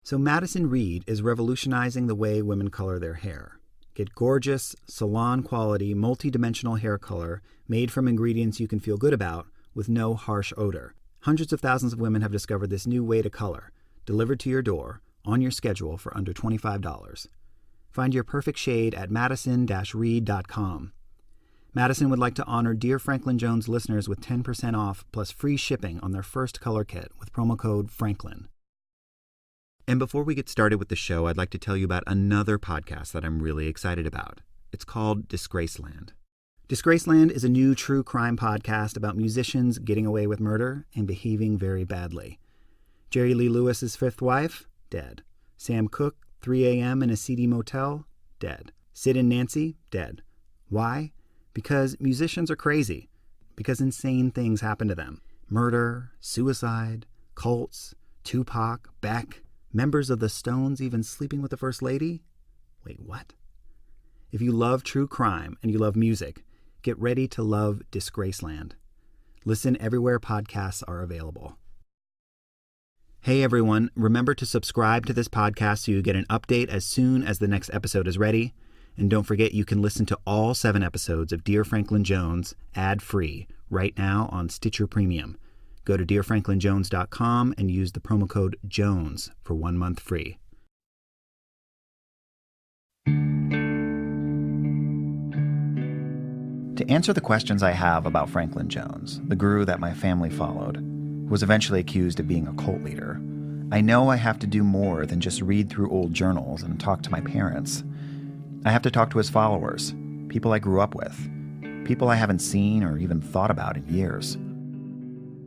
So Madison Reed is revolutionizing the way women color their hair. Get gorgeous, salon-quality, multi-dimensional hair color made from ingredients you can feel good about with no harsh odor. Hundreds of thousands of women have discovered this new way to color, delivered to your door, on your schedule for under $25. Find your perfect shade at madison-reed.com. Madison would like to honor Dear Franklin Jones listeners with 10% off plus free shipping on their first color kit with promo code FRANKLIN. And before we get started with the show, I'd like to tell you about another podcast that I'm really excited about. It's called Disgraceland. Disgraceland is a new true crime podcast about musicians getting away with murder and behaving very badly. Jerry Lee Lewis's fifth wife, dead. Sam Cooke, 3 a.m. in a seedy motel, dead. Sid and Nancy, dead. Why? Because musicians are crazy. Because insane things happen to them. Murder, suicide, cults, Tupac, Beck, members of the Stones even sleeping with the First Lady? Wait, what? If you love true crime and you love music, get ready to love Disgraceland. Listen everywhere podcasts are available. Hey everyone, remember to subscribe to this podcast so you get an update as soon as the next episode is ready. And don't forget you can listen to all 7 episodes of Dear Franklin Jones ad-free right now on Stitcher Premium. Go to dearfranklinjones.com and use the promo code JONES for 1 month free. To answer the questions I have about Franklin Jones, the guru that my family followed, who was eventually accused of being a cult leader, I know I have to do more than just read through old journals and talk to my parents. I have to talk to his followers, people I grew up with, people I haven't seen or even thought about in years.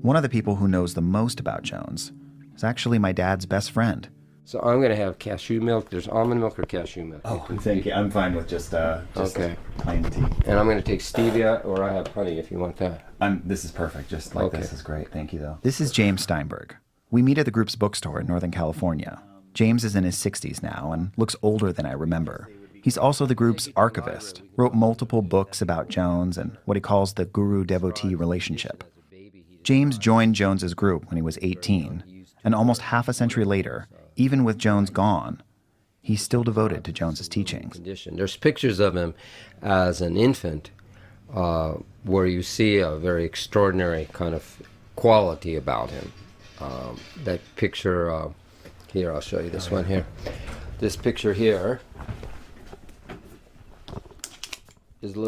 One of the people who knows the most about Jones is actually my dad's best friend. So I'm going to have cashew milk. There's almond milk or cashew milk? Oh, thank you. I'm fine with just okay. Plain tea. And I'm going to take stevia, or I have honey if you want that. This is perfect. Just like okay. This is great. Thank you, though. This is James Steinberg. We meet at the group's bookstore in Northern California. James is in his 60s now and looks older than I remember. He's also the group's archivist, wrote multiple books about Jones and what he calls the guru-devotee relationship. James joined Jones's group when he was 18, and almost half a century later, even with Jones gone, he's still devoted to Jones's teachings. There's pictures of him as an infant where you see a very extraordinary kind of quality about him. That picture, here, I'll show you this one here. This picture here.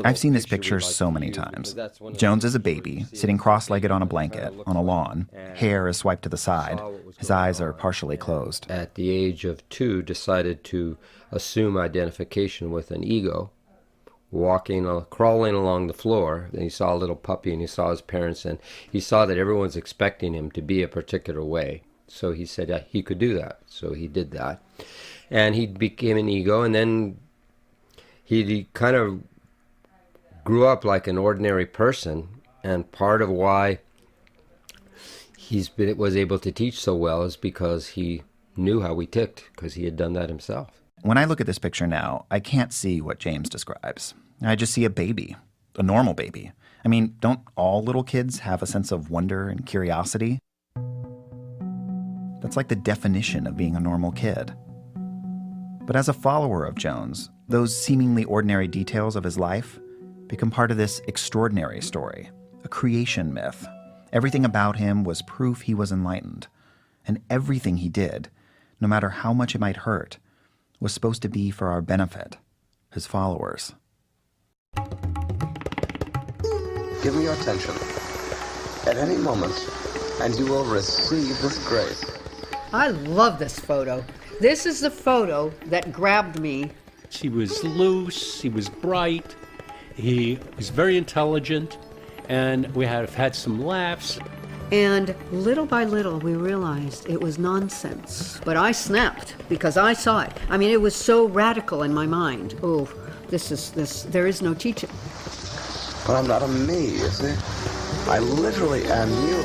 I've seen this picture so many times. Jones is a baby, sitting cross-legged on a blanket, on a lawn. Hair is swiped to the side. His eyes are partially closed. At the age of 2, decided to assume identification with an ego, crawling along the floor. Then he saw a little puppy and he saw his parents and he saw that everyone's expecting him to be a particular way. So he said he could do that. So he did that. And he became an ego, and then he kind of grew up like an ordinary person, and part of why was able to teach so well is because he knew how we ticked, because he had done that himself. When I look at this picture now, I can't see what James describes. I just see a baby, a normal baby. I mean, don't all little kids have a sense of wonder and curiosity? That's like the definition of being a normal kid. But as a follower of Jones, those seemingly ordinary details of his life become part of this extraordinary story, a creation myth. Everything about him was proof he was enlightened. And everything he did, no matter how much it might hurt, was supposed to be for our benefit, his followers. Give me your attention at any moment, and you will receive this grace. I love this photo. This is the photo that grabbed me. He was loose, he was bright, he was very intelligent, and we have had some laughs. And little by little, we realized it was nonsense. But I snapped because I saw it. I mean, it was so radical in my mind. Oh, there is no teaching. But I'm not a me, you see? I literally am you.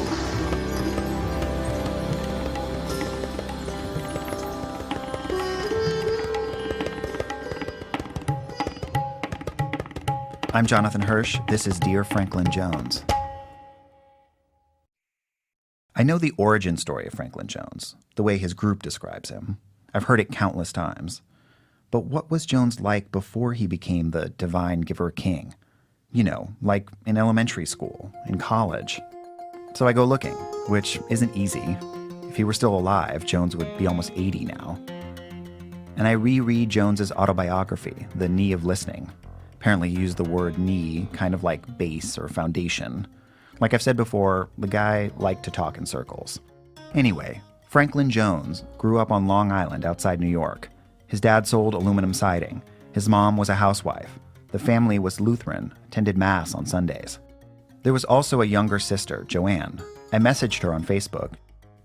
I'm Jonathan Hirsch. This is Dear Franklin Jones. I know the origin story of Franklin Jones, the way his group describes him. I've heard it countless times. But what was Jones like before he became the divine giver king? You know, like in elementary school, in college. So I go looking, which isn't easy. If he were still alive, Jones would be almost 80 now. And I reread Jones's autobiography, The Knee of Listening. Apparently he used the word knee kind of like base or foundation. Like I've said before, the guy liked to talk in circles. Anyway, Franklin Jones grew up on Long Island outside New York. His dad sold aluminum siding. His mom was a housewife. The family was Lutheran, attended Mass on Sundays. There was also a younger sister, Joanne. I messaged her on Facebook.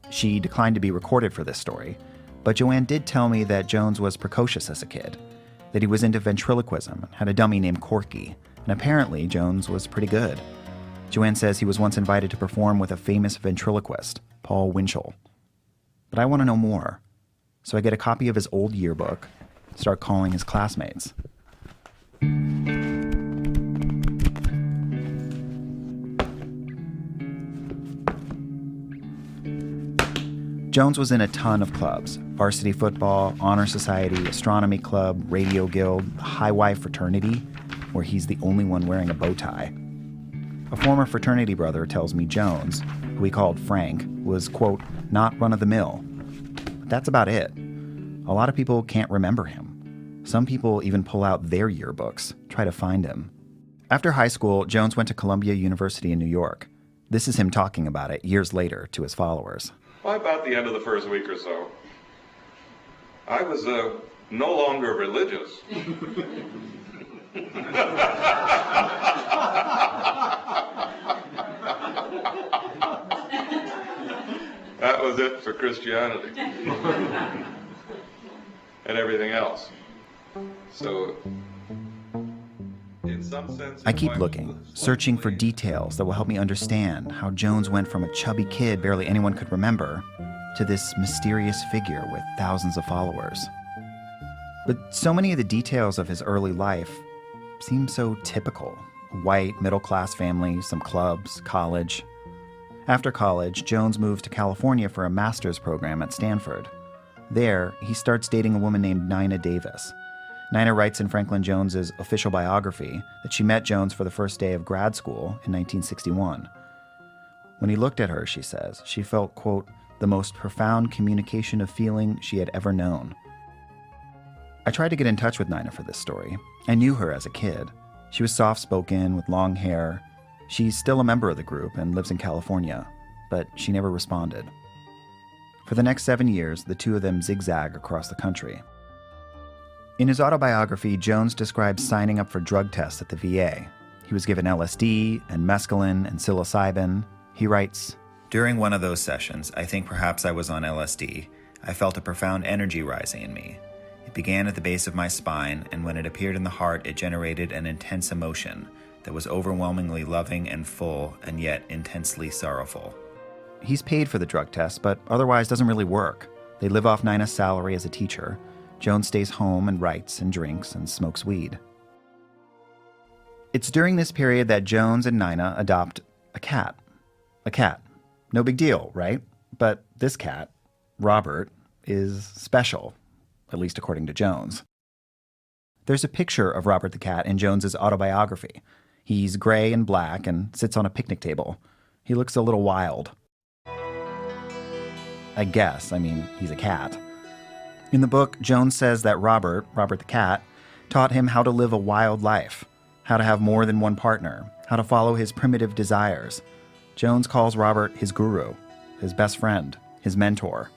She declined to be recorded for this story, but Joanne did tell me that Jones was precocious as a kid, that he was into ventriloquism and had a dummy named Corky, and apparently Jones was pretty good. Joanne says he was once invited to perform with a famous ventriloquist, Paul Winchell. But I want to know more, so I get a copy of his old yearbook, start calling his classmates. Jones was in a ton of clubs: varsity football, honor society, astronomy club, radio guild, High Y fraternity, where he's the only one wearing a bow tie. A former fraternity brother tells me Jones, who he called Frank, was, quote, not run-of-the-mill. But that's about it. A lot of people can't remember him. Some people even pull out their yearbooks, try to find him. After high school, Jones went to Columbia University in New York. This is him talking about it years later to his followers. Well, about the end of the first week or so, I was no longer religious. That was it for Christianity and everything else. So, in some sense, I keep looking, searching for details that will help me understand how Jones went from a chubby kid barely anyone could remember to this mysterious figure with thousands of followers. But so many of the details of his early life seem so typical. A white, middle-class family, some clubs, college. After college, Jones moves to California for a master's program at Stanford. There, he starts dating a woman named Nina Davis. Nina writes in Franklin Jones's official biography that she met Jones for the first day of grad school in 1961. When he looked at her, she says, she felt, quote, the most profound communication of feeling she had ever known. I tried to get in touch with Nina for this story. I knew her as a kid. She was soft-spoken with long hair. She's still a member of the group and lives in California, but she never responded. For the next 7 years, the two of them zigzag across the country. In his autobiography, Jones describes signing up for drug tests at the VA. He was given LSD and mescaline and psilocybin. He writes, during one of those sessions, I think perhaps I was on LSD, I felt a profound energy rising in me. It began at the base of my spine, and when it appeared in the heart, it generated an intense emotion that was overwhelmingly loving and full, and yet intensely sorrowful. He's paid for the drug test, but otherwise doesn't really work. They live off Nina's salary as a teacher. Jones stays home and writes and drinks and smokes weed. It's during this period that Jones and Nina adopt a cat. A cat. No big deal, right? But this cat, Robert, is special, at least according to Jones. There's a picture of Robert the cat in Jones's autobiography. He's gray and black and sits on a picnic table. He looks a little wild. I guess, he's a cat. In the book, Jones says that Robert the cat, taught him how to live a wild life, how to have more than one partner, how to follow his primitive desires. Jones calls Robert his guru, his best friend, his mentor.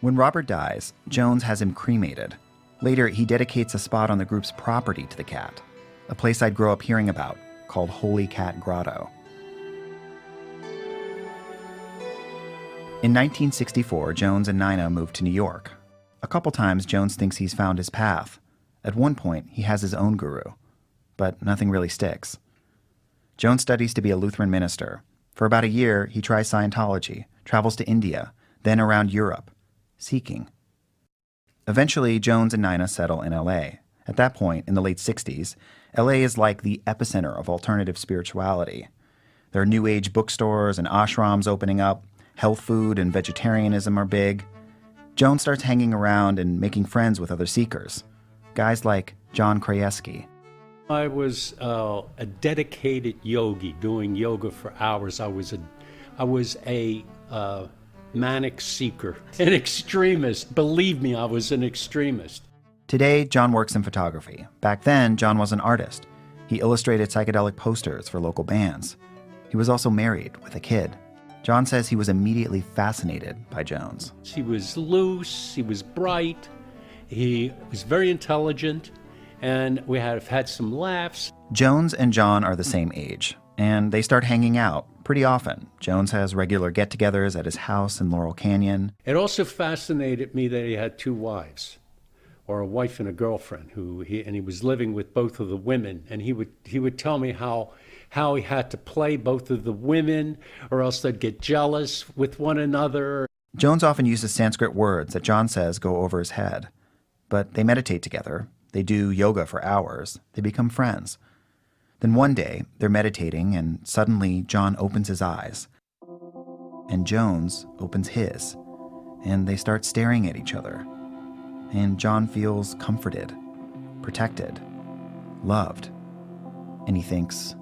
When Robert dies, Jones has him cremated. Later, he dedicates a spot on the group's property to the cat, a place I'd grow up hearing about, called Holy Cat Grotto. In 1964, Jones and Nina moved to New York. A couple times, Jones thinks he's found his path. At one point, he has his own guru, but nothing really sticks. Jones studies to be a Lutheran minister. For about a year, he tries Scientology, travels to India, then around Europe, seeking. Eventually, Jones and Nina settle in L.A. At that point, in the late 60s, L.A. is like the epicenter of alternative spirituality. There are New Age bookstores and ashrams opening up, health food and vegetarianism are big. Jones starts hanging around and making friends with other seekers, guys like John Krajewski. I was a dedicated yogi, doing yoga for hours. I was a manic seeker, an extremist. Believe me, I was an extremist. Today, John works in photography. Back then, John was an artist. He illustrated psychedelic posters for local bands. He was also married with a kid. John says he was immediately fascinated by Jones. He was loose, he was bright, he was very intelligent, and we have had some laughs. Jones and John are the same age, and they start hanging out pretty often. Jones has regular get-togethers at his house in Laurel Canyon. It also fascinated me that he had two wives, or a wife and a girlfriend, and he was living with both of the women, and he would tell me how he had to play both of the women, or else they'd get jealous with one another. Jones often uses Sanskrit words that John says go over his head. But they meditate together. They do yoga for hours. They become friends. Then one day, they're meditating, and suddenly John opens his eyes. And Jones opens his. And they start staring at each other. And John feels comforted, protected, loved. And he thinks,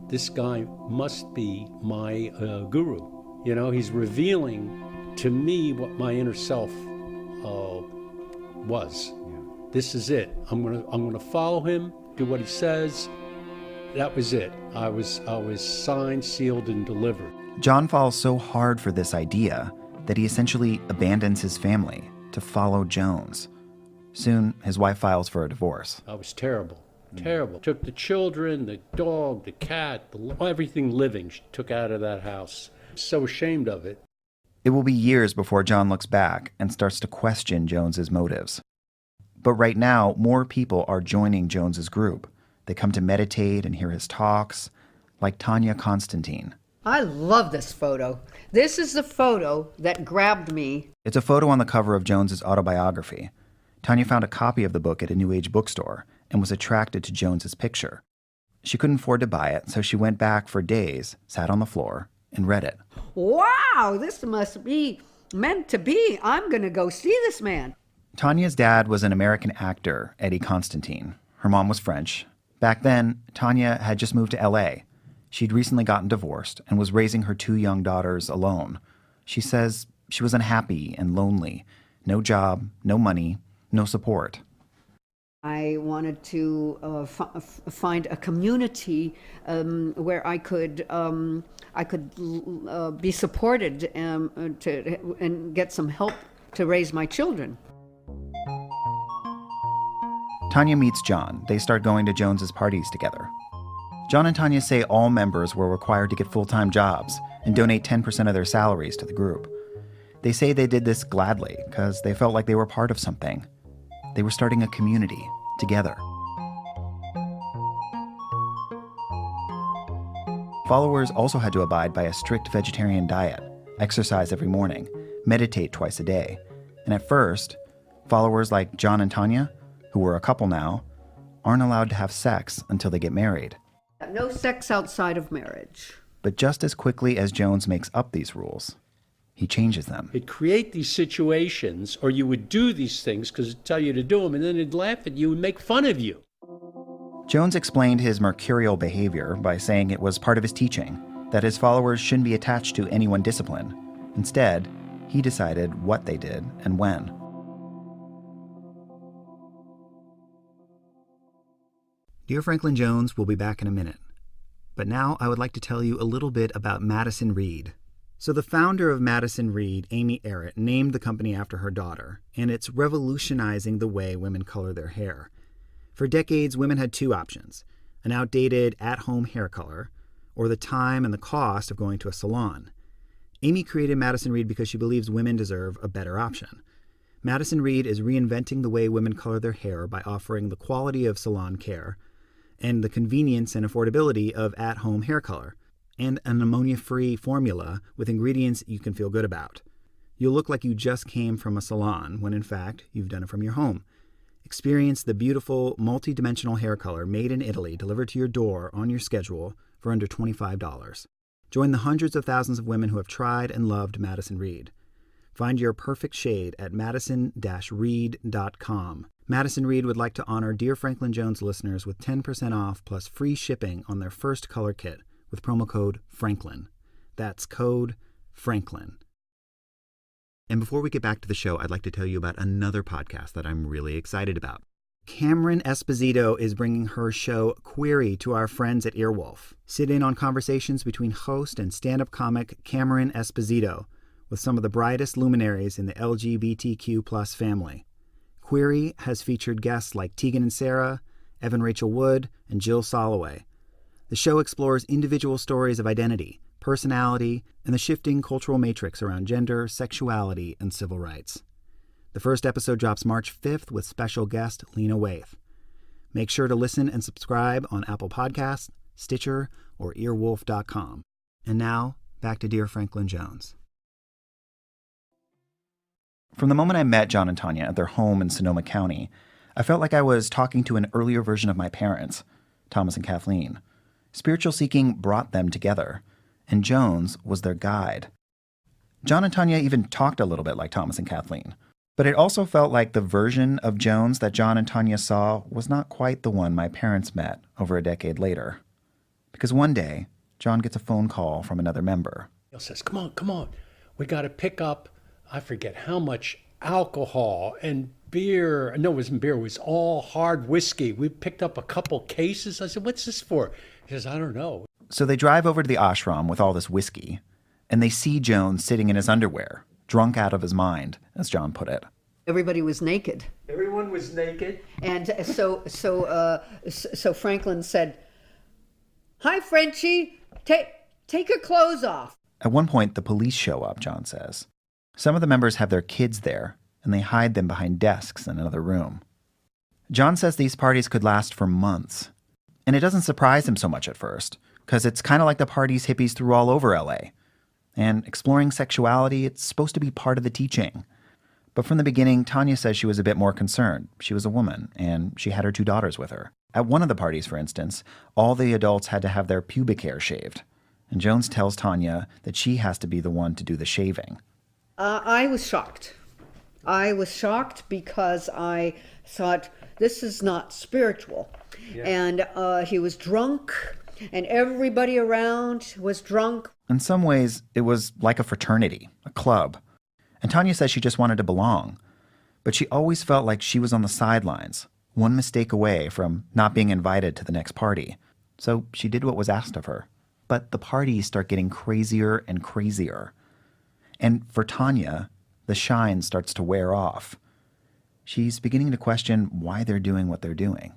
this guy must be my guru. You know, he's revealing to me what my inner self was. This is it. I'm gonna follow him, do what he says. That was it. I was signed, sealed, and delivered. John falls so hard for this idea that he essentially abandons his family to follow Jones. Soon, his wife files for a divorce. I was terrible. Terrible. Took the children, the dog, the cat, everything living she took out of that house. So ashamed of it. It will be years before John looks back and starts to question Jones's motives. But right now, more people are joining Jones's group. They come to meditate and hear his talks, like Tanya Constantine. I love this photo. This is the photo that grabbed me. It's a photo on the cover of Jones's autobiography. Tanya found a copy of the book at a New Age bookstore and was attracted to Jones's picture. She couldn't afford to buy it, so she went back for days, sat on the floor, and read it. Wow, this must be meant to be. I'm going to go see this man. Tanya's dad was an American actor, Eddie Constantine. Her mom was French. Back then, Tanya had just moved to L.A. She'd recently gotten divorced and was raising her two young daughters alone. She says she was unhappy and lonely. No job, no money, no support. I wanted to find a community where I could be supported and get some help to raise my children. Tanya meets John. They start going to Jones's parties together. John and Tanya say all members were required to get full-time jobs and donate 10% of their salaries to the group. They say they did this gladly because they felt like they were part of something. They were starting a community together. Followers also had to abide by a strict vegetarian diet, exercise every morning, meditate twice a day. And at first, followers like John and Tanya, who were a couple now, aren't allowed to have sex until they get married. No sex outside of marriage. But just as quickly as Jones makes up these rules, he changes them. It'd create these situations, or you would do these things because it'd tell you to do them, and then it'd laugh at you and make fun of you. Jones explained his mercurial behavior by saying it was part of his teaching, that his followers shouldn't be attached to any one discipline. Instead, he decided what they did and when. Dear Franklin Jones will be back in a minute. But now I would like to tell you a little bit about Madison Reed. So the founder of Madison Reed, Amy Errett, named the company after her daughter, and it's revolutionizing the way women color their hair. For decades, women had two options: an outdated, at-home hair color, or the time and the cost of going to a salon. Amy created Madison Reed because she believes women deserve a better option. Madison Reed is reinventing the way women color their hair by offering the quality of salon care and the convenience and affordability of at-home hair color, and an ammonia-free formula with ingredients you can feel good about. You'll look like you just came from a salon when in fact you've done it from your home. Experience the beautiful, multi-dimensional hair color made in Italy delivered to your door on your schedule for under $25. Join the hundreds of thousands of women who have tried and loved Madison Reed. Find your perfect shade at madison-reed.com. Madison Reed would like to honor Dear Franklin Jones listeners with 10% off plus free shipping on their first color kit with promo code FRANKLIN. That's code FRANKLIN. And before we get back to the show, I'd like to tell you about another podcast that I'm really excited about. Cameron Esposito is bringing her show Query to our friends at Earwolf. Sit in on conversations between host and stand-up comic Cameron Esposito with some of the brightest luminaries in the LGBTQ+ family. Query has featured guests like Tegan and Sarah, Evan Rachel Wood, and Jill Soloway. The show explores individual stories of identity, personality, and the shifting cultural matrix around gender, sexuality, and civil rights. The first episode drops March 5th with special guest Lena Waithe. Make sure to listen and subscribe on Apple Podcasts, Stitcher, or earwolf.com. And now, back to Dear Franklin Jones. From the moment I met John and Tanya at their home in Sonoma County, I felt like I was talking to an earlier version of my parents, Thomas and Kathleen. Spiritual seeking brought them together, and Jones was their guide. John and Tanya even talked a little bit like Thomas and Kathleen, but it also felt like the version of Jones that John and Tanya saw was not quite the one my parents met over a decade later. Because one day, John gets a phone call from another member. He says, come on, we got to pick up, I forget how much alcohol and beer. No, it wasn't beer. It was all hard whiskey. We picked up a couple cases. I said, what's this for? He says, I don't know. So they drive over to the ashram with all this whiskey, and they see Jones sitting in his underwear, drunk out of his mind, as John put it. Everybody was naked. Everyone was naked. And so Franklin said, hi, Frenchie, take your clothes off. At one point, the police show up, John says. Some of the members have their kids there, and they hide them behind desks in another room. John says these parties could last for months. And it doesn't surprise him so much at first, because it's kind of like the parties hippies threw all over L.A. And exploring sexuality, it's supposed to be part of the teaching. But from the beginning, Tanya says she was a bit more concerned. She was a woman, and she had her 2 daughters with her. At one of the parties, for instance, all the adults had to have their pubic hair shaved. And Jones tells Tanya that she has to be the one to do the shaving. I was shocked. I was shocked because I thought, this is not spiritual. Yeah. And he was drunk, and everybody around was drunk. In some ways, it was like a fraternity, a club. And Tanya says she just wanted to belong. But she always felt like she was on the sidelines, one mistake away from not being invited to the next party. So she did what was asked of her. But the parties start getting crazier and crazier. And for Tanya, the shine starts to wear off. She's beginning to question why they're doing what they're doing.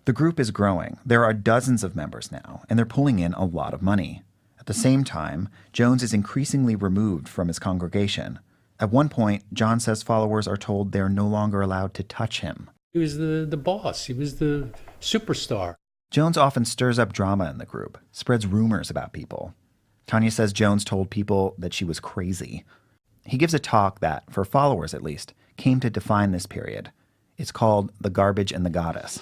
The group is growing. There are dozens of members now, and they're pulling in a lot of money. At the same time, Jones is increasingly removed from his congregation. At one point, John says followers are told they're no longer allowed to touch him. He was the boss. He was the superstar. Jones often stirs up drama in the group, spreads rumors about people. Tanya says Jones told people that she was crazy. He gives a talk that, for followers at least, came to define this period. It's called The Garbage and the Goddess.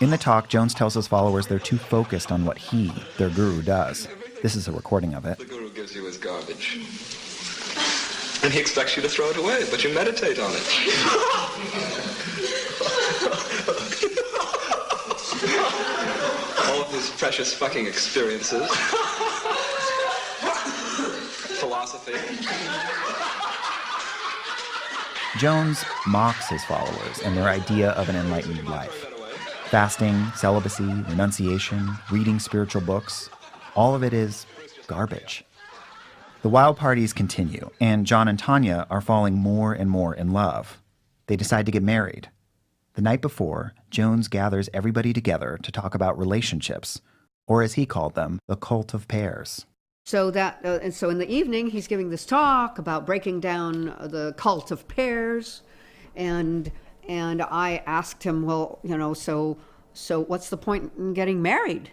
In the talk, Jones tells his followers they're too focused on what he, their guru, does. This is a recording of it. The guru gives you his garbage. And he expects you to throw it away, but you meditate on it. All of his precious fucking experiences. Philosophy. Jones mocks his followers and their idea of an enlightened life. Fasting, celibacy, renunciation, reading spiritual books, all of it is garbage. The wild parties continue, and John and Tanya are falling more and more in love. They decide to get married. The night before, Jones gathers everybody together to talk about relationships, or as he called them, the cult of pairs. So in the evening, he's giving this talk about breaking down the cult of pairs, and I asked him, well, so what's the point in getting married?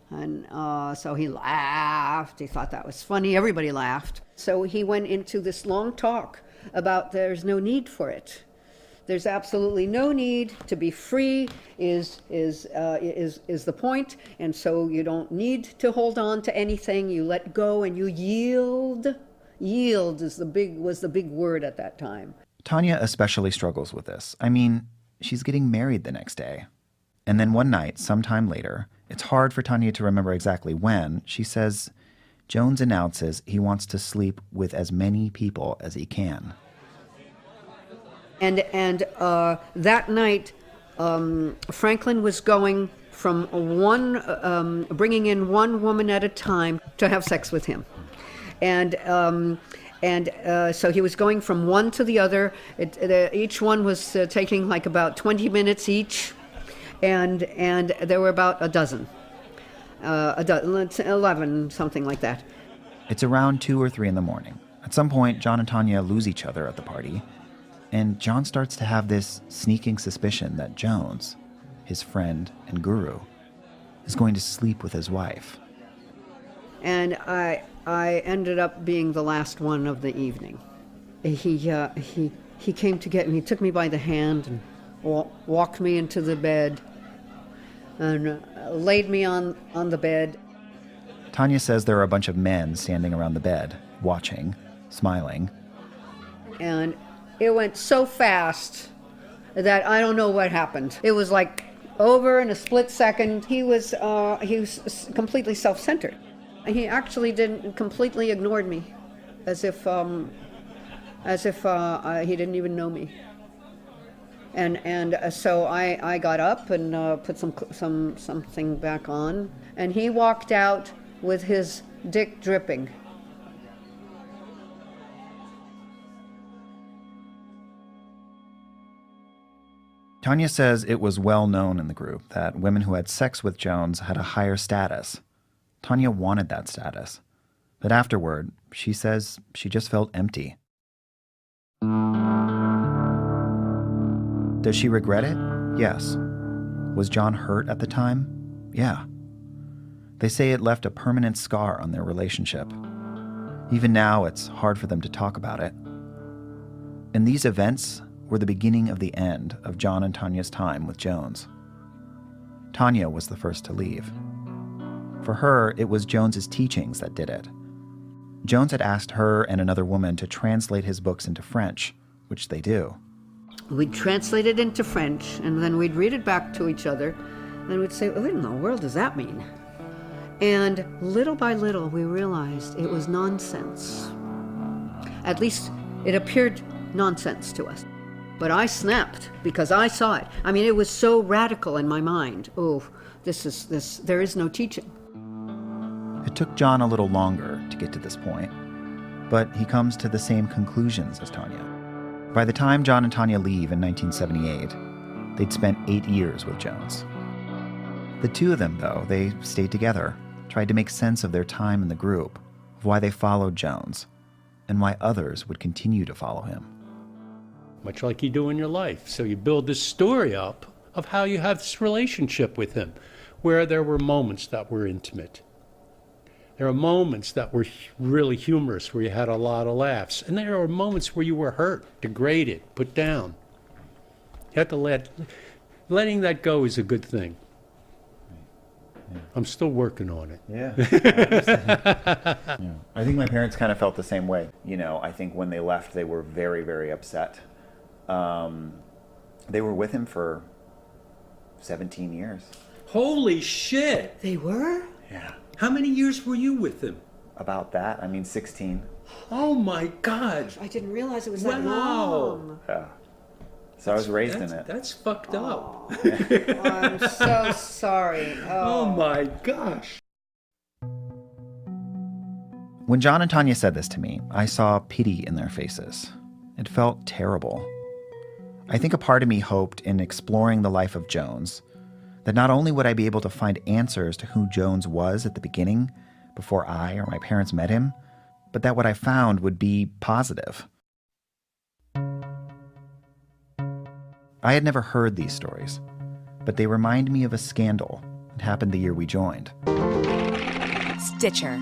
And so he laughed. He thought that was funny. Everybody laughed. So he went into this long talk about there's no need for it. There's absolutely no need to be free is the point, and so you don't need to hold on to anything. You let go and you yield. Yield was the big word at that time. Tanya especially struggles with this. I mean, she's getting married the next day. And then one night, sometime later, it's hard for Tanya to remember exactly when, she says Jones announces he wants to sleep with as many people as he can. And that night, Franklin was going from bringing in one woman at a time to have sex with him. And so he was going from one to the other. Each one was taking like about 20 minutes each, and there were about a dozen, 11, something like that. It's around 2 or 3 in the morning. At some point, John and Tanya lose each other at the party, and John starts to have this sneaking suspicion that Jones, his friend and guru, is going to sleep with his wife. And I ended up being the last one of the evening. He came to get me. He took me by the hand and walked me into the bed and laid me on the bed. Tanya says there are a bunch of men standing around the bed, watching, smiling. And it went so fast that I don't know what happened. It was like over in a split second. He was completely self-centered. He actually completely ignored me, as if he didn't even know me. And so I got up and put something back on, and he walked out with his dick dripping. Tanya says it was well known in the group that women who had sex with Jones had a higher status. Tanya wanted that status. But afterward, she says she just felt empty. Does she regret it? Yes. Was John hurt at the time? Yeah. They say it left a permanent scar on their relationship. Even now, it's hard for them to talk about it. And these events were the beginning of the end of John and Tanya's time with Jones. Tanya was the first to leave. For her, it was Jones's teachings that did it. Jones had asked her and another woman to translate his books into French, which they do. We'd translate it into French, and then we'd read it back to each other, and we'd say, what in the world does that mean? And little by little, we realized it was nonsense. At least it appeared nonsense to us. But I snapped because I saw it. I mean, it was so radical in my mind. Oh, there is no teaching. It took John a little longer to get to this point, but he comes to the same conclusions as Tanya. By the time John and Tanya leave in 1978, they'd spent 8 years with Jones. The two of them, though, they stayed together, tried to make sense of their time in the group, of why they followed Jones, and why others would continue to follow him. Much like you do in your life. So you build this story up of how you have this relationship with him, where there were moments that were intimate. There are moments that were really humorous, where you had a lot of laughs. And there are moments where you were hurt, degraded, put down. You have to letting that go is a good thing. I'm still working on it. Yeah. I think my parents kind of felt the same way. You know, I think when they left, they were very, very upset. They were with him for 17 years. Holy shit! They were? Yeah. How many years were you with him? About that. 16. Oh my God! I didn't realize it was that Wow. long. Yeah. So I was raised in it. That's fucked up. Oh, I'm so sorry. Oh my gosh. When John and Tanya said this to me, I saw pity in their faces. It felt terrible. I think a part of me hoped in exploring the life of Jones that not only would I be able to find answers to who Jones was at the beginning, before I or my parents met him, but that what I found would be positive. I had never heard these stories, but they remind me of a scandal that happened the year we joined. Stitcher.